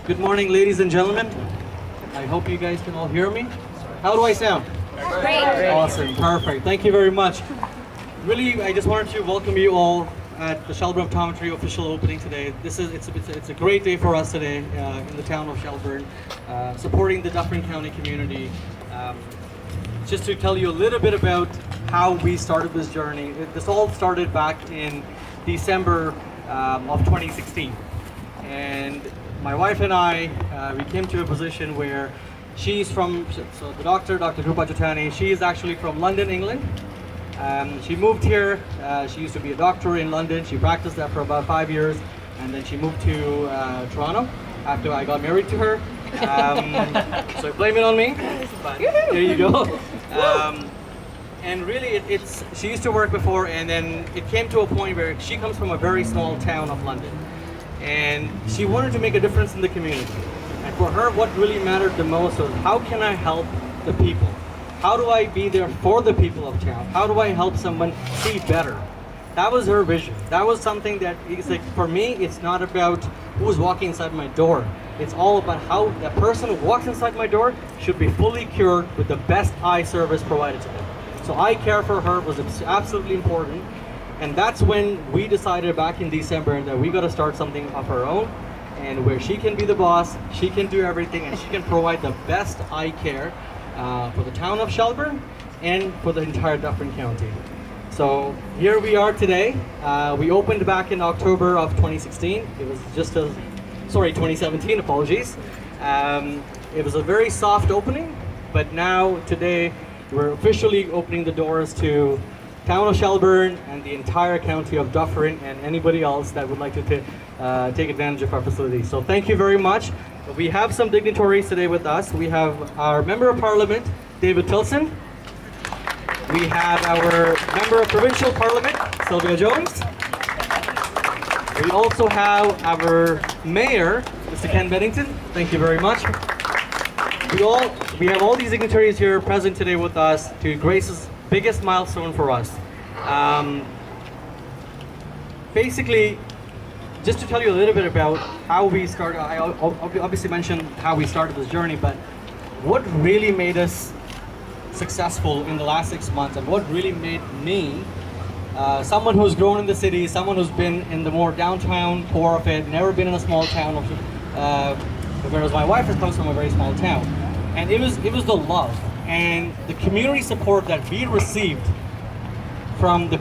Good morning, ladies and gentlemen. I hope you guys can all hear me. How do I sound? Great. Awesome, perfect. Thank you very much. Really, I just wanted to welcome you all at the Shelburne Optometry official opening today. It's a great day for us today in the town of Shelburne, supporting the Dufferin County community. Just to tell you a little bit about how we started this journey. This all started back in December of 2016. And my wife and I, we came to a position where she's from, so the Dr. Rupa Jatani, she is actually from London, England. She moved here, she used to be a doctor in London, she practiced there for about 5 years, and then she moved to Toronto after I got married to her. So blame it on me, but here you go. And really, she used to work before, and then it came to a point where she comes from a very small town of London. And she wanted to make a difference in the community. And for her, what really mattered the most was, how can I help the people? How do I be there for the people of town? How do I help someone see better? That was her vision. That was something that is like, for me, it's not about who's walking inside my door. It's all about how the person who walks inside my door should be fully cured with the best eye service provided to them. So eye care for her was absolutely important. And that's when we decided back in December that we got to start something of our own, and where she can be the boss, she can do everything, and she can provide the best eye care for the town of Shelburne and for the entire Dufferin County. So here we are today. We opened back in October of 2016. It was just 2017, apologies. It was a very soft opening, but now today we're officially opening the doors to town of Shelburne and the entire county of Dufferin and anybody else that would like to take advantage of our facility. So thank you very much. We have some dignitaries today with us. We have our Member of Parliament, David Tilson. We have our Member of Provincial Parliament, Sylvia Jones. We also have our Mayor, Mr. Ken Bennington. Thank you very much. We have all these dignitaries here present today with us to grace this biggest milestone for us. Basically, just to tell you a little bit about how we started, I obviously mentioned how we started this journey, but what really made us successful in the last 6 months, and what really made me, someone who's grown in the city, someone who's been in the more downtown core of it, never been in a small town, whereas my wife comes from a very small town. And it was the love and the community support that we received from the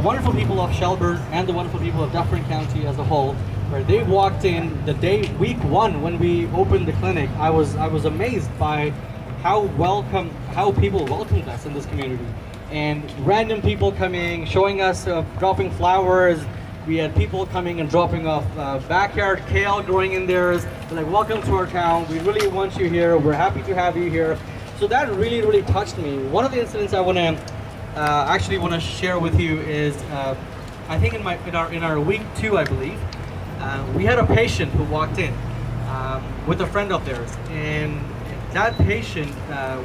wonderful people of Shelburne and the wonderful people of Dufferin County as a whole, where they walked in the day, week one, when we opened the clinic. I was amazed by how people welcomed us in this community. And random people coming, showing us, dropping flowers. We had people coming and dropping off backyard kale growing in theirs. They're like, welcome to our town. We really want you here. We're happy to have you here. So that really, really touched me. One of the incidents I want to share with you is, I think in our week 2, I believe, we had a patient who walked in with a friend of theirs, and that patient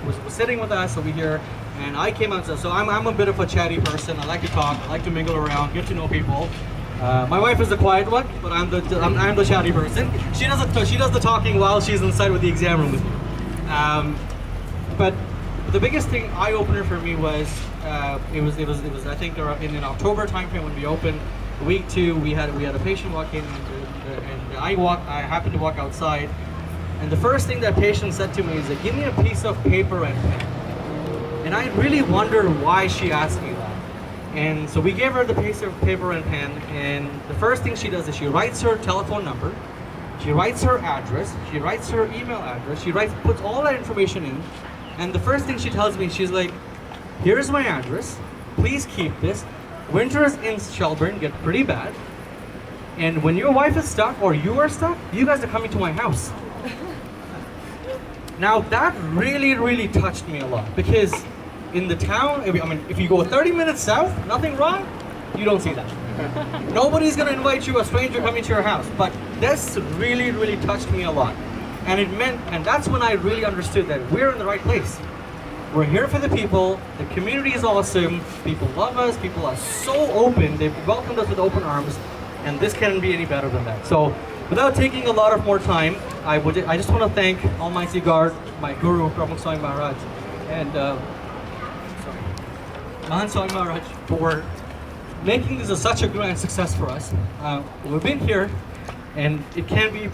was sitting with us over here, and I came out. So I'm a bit of a chatty person. I like to talk. I like to mingle around, get to know people. My wife is the quiet one, but I'm the chatty person. She does the talking while she's inside with the exam room with me. But the biggest thing, eye-opener for me was, it was I think in an October timeframe when we opened. Week 2, we had a patient walk in, and I happened to walk outside, and the first thing that patient said to me is, "Give me a piece of paper and pen." And I really wondered why she asked me that. And so we gave her the piece of paper and pen, and the first thing she does is she writes her telephone number, she writes her address, she writes her email address, puts all that information in. And the first thing she tells me, she's like, "Here's my address, please keep this. Winters in Shelburne get pretty bad, and when your wife is stuck or you are stuck, you guys are coming to my house." Now that really, really touched me a lot, because in the town, if you go 30 minutes south, nothing wrong, you don't see that. Nobody's gonna invite you, a stranger coming to your house. But this really, really touched me a lot. And that's when I really understood that we're in the right place. We're here for the people, the community is awesome, people love us, people are so open, they've welcomed us with open arms, and this can't be any better than that. So without taking a lot of more time, I just want to thank Almighty God, my guru, Prabhu Swami Maharaj, and Mahan Swami Maharaj for making this such a grand success for us. We've been here, and it can't be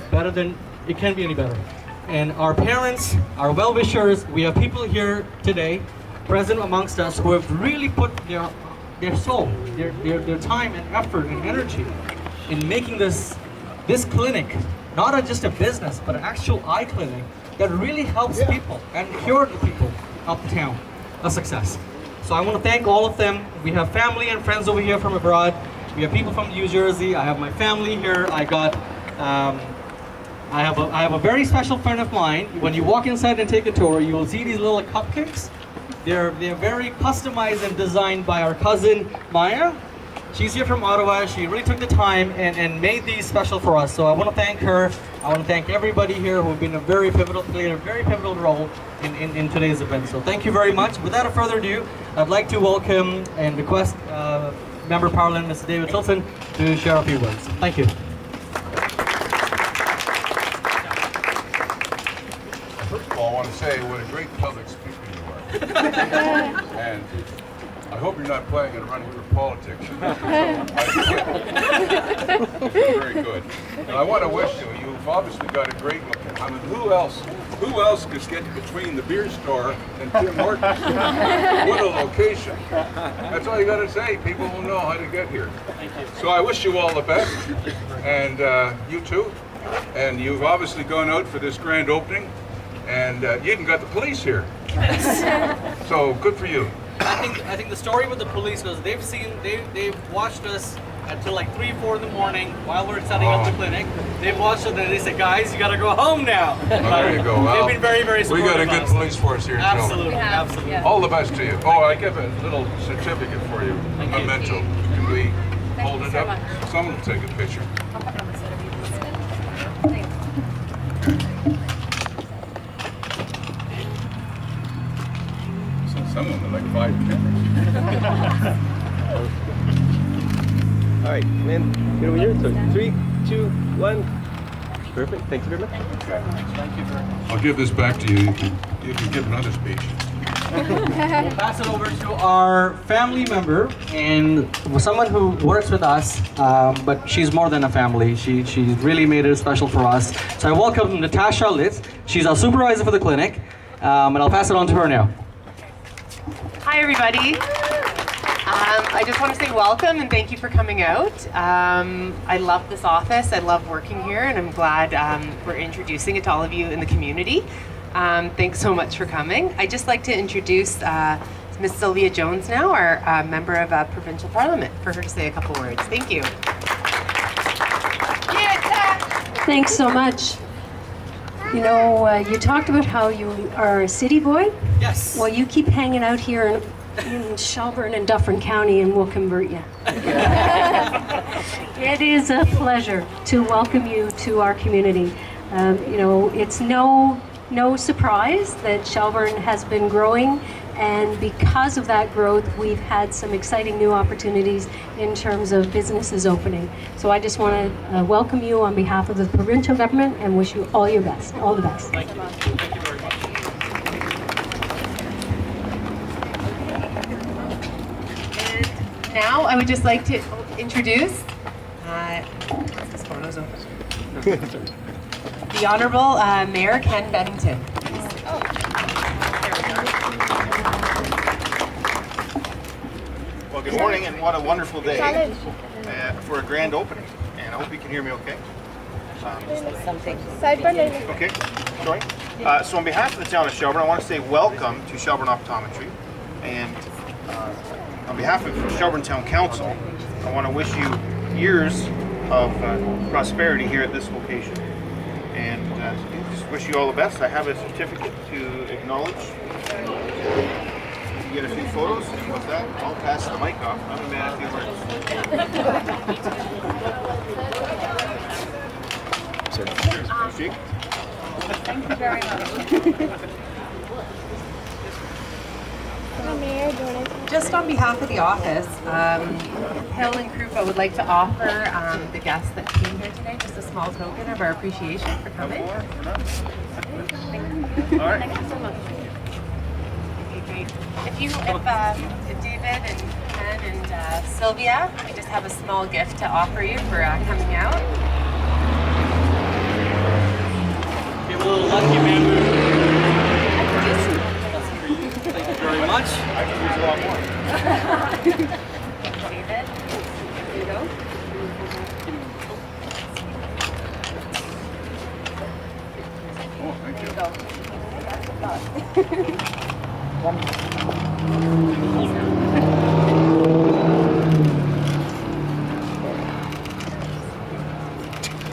any better. And our parents, our well-wishers, we have people here today, present amongst us, who have really put their soul, their time and effort and energy in making this clinic not just a business, but an actual eye clinic that really helps people and cure the people of the town a success. So I want to thank all of them. We have family and friends over here from abroad. We have people from New Jersey. I have my family here. I have a very special friend of mine. When you walk inside and take a tour, you will see these little cupcakes. They're very customized and designed by our cousin Maya. She's here from Ottawa. She really took the time and made these special for us. So I want to thank her. I want to thank everybody here who have been played a very pivotal role in today's event. So thank you very much. Without further ado, I'd like to welcome and request Member of Parliament, Mr. David Tilton, to share a few words. Thank you. First of all, I want to say what a great public speaker you are. And I hope you're not playing and running for politics. Very good. And I want to wish you've obviously got a great look. I mean, who else could get between the beer store and Tim Hortons? What a location. That's all you got to say. People will know how to get here. Thank you. So I wish you all the best, and you too. And you've obviously gone out for this grand opening, and you even got the police here. So good for you. I think the story with the police was they've watched us until like 3, 4 in the morning while we're setting up the clinic. They've watched it and they said, guys, you got to go home now. There you go. Well, they've been very, very supportive. We got a good police force here, Absolutely, Joe. absolutely. Yeah. All the best to you. Oh, I give a little certificate for you, a Thank you. memento. Can we hold you it so up? much. Someone will take a picture. I'll put it on the side of you. Thanks. So some of them are like 5 cameras. All right, man, get over here. So 3, 2, 1. Perfect. Thank you very much. Okay. Thank you very much. I'll give this back to you. You can give another speech. We'll pass it over to our family member and someone who works with us, but she's more than a family. She's really made it special for us. So I welcome Natasha Litz. She's our supervisor for the clinic, and I'll pass it on to her now. Hi, everybody. I just want to say welcome and thank you for coming out. I love this office. I love working here, and I'm glad we're introducing it to all of you in the community. Thanks so much for coming. I'd just like to introduce Ms. Sylvia Jones now, our member of Provincial Parliament, for her to say a couple words. Thank you. Thanks so much. You know, you talked about how you are a city boy. Yes. Well, you keep hanging out here in Shelburne and Dufferin County and we'll convert you. It is a pleasure to welcome you to our community. You know, it's no surprise that Shelburne has been growing, and because of that growth, we've had some exciting new opportunities in terms of businesses opening. So I just want to welcome you on behalf of the provincial government and wish you all your best, all the best. Thank you. Thank you very much. And now I would just like to introduce, this photo's open. The Honourable Mayor Ken Bennington. Well, good morning, and what a wonderful day for a grand opening. And I hope you can hear me okay. Okay, sorry. So on behalf of the town of Shelburne, I want to say welcome to Shelburne Optometry. And on behalf of Shelburne Town Council, I want to wish you years of prosperity here at this location. And just wish you all the best. I have a certificate to acknowledge. You get a few photos, and with that, I'll pass the mic off. I'm a man of few words. Shake. Thank you very much. Mayor, do you want to just on behalf of the office, Hill and Krupa would like to offer the guests that came here today just a small token of our appreciation for coming. All right. Thank you so much. Okay, great. If David and Ken and Sylvia, I just have a small gift to offer you for coming out. Give a little lucky bamboo. Thank you very much. I can use a lot more. David, here you go. Oh, thank you.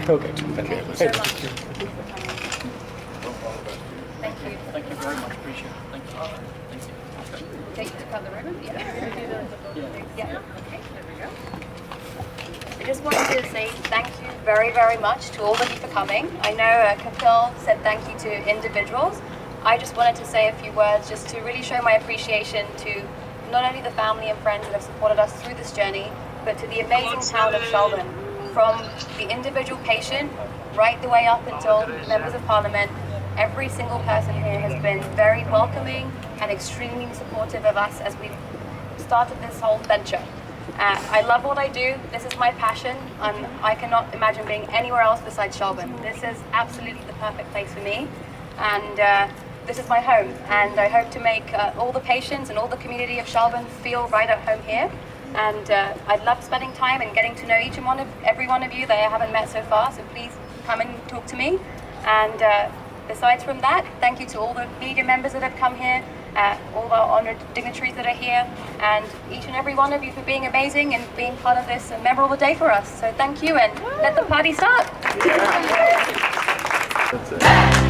Okay. Thank you so much. Thank you. Thank you very much. Appreciate it. Thank you. Take you to cut the ribbon? Yeah. Yeah. Okay, there we go. I just wanted to say thank you very, very much to all of you for coming. I know Kapil said thank you to individuals. I just wanted to say a few words just to really show my appreciation to not only the family and friends that have supported us through this journey, but to the amazing town of Shelburne. From the individual patient right the way up until members of parliament, every single person here has been very welcoming and extremely supportive of us as we've started this whole venture. I love what I do. This is my passion, and I cannot imagine being anywhere else besides Shelburne. This is absolutely the perfect place for me, and this is my home. And I hope to make all the patients and all the community of Shelburne feel right at home here. And I love spending time and getting to know every one of you that I haven't met so far. So please come and talk to me. And besides from that, thank you to all the media members that have come here, all the honored dignitaries that are here, and each and every one of you for being amazing and being part of this memorable day for us. So thank you, and let the party start. That's it.